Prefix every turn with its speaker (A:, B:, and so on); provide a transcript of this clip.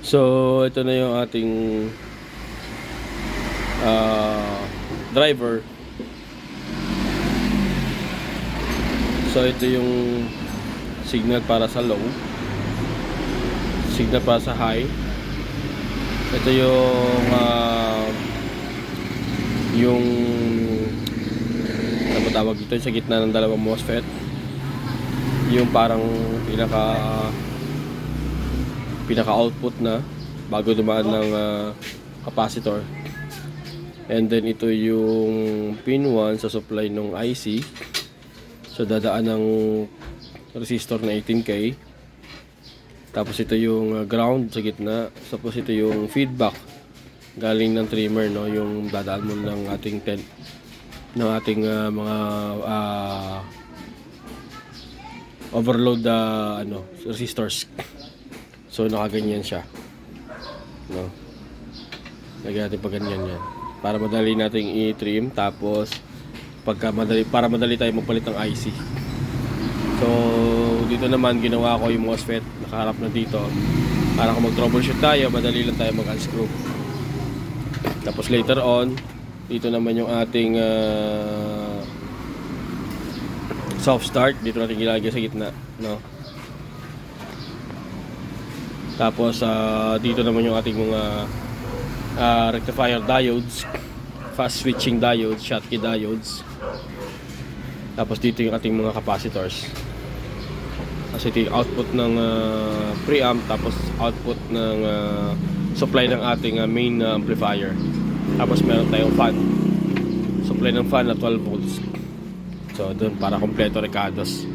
A: So, ito na yung ating driver. So, ito yung signal para sa low, signal para sa high. Ito yung ano ba tawag dito, sa gitna ng dalawang MOSFET, yung parang pinaka output na bago dumaan ng capacitor. And then ito yung pin 1 sa supply ng IC. So dadaan ng resistor na 18K. Tapos ito yung ground sa gitna. Tapos ito yung feedback galing ng trimmer, no, yung dadaan mo ng ating mga overload resistors. So nakaganyan siya, no. Lagyan natin pa ganyan yan para madali nating i-trim. Tapos para madali tayo magpalit ng IC. So dito naman ginawa ko yung MOSFET nakaharap na dito para kung mag-troubleshoot tayo, madali lang tayo mag-unscrew. Tapos later on, dito naman yung ating soft start. Dito natin ilagay sa gitna, no. Tapos dito naman yung ating mga rectifier diodes, fast switching diodes, Schottky diodes. Tapos dito yung ating mga capacitors. Kasi ito yung output ng preamp, tapos output ng supply ng ating main amplifier. Tapos meron tayong fan, supply ng fan na 12 volts. So doon para kompleto recados.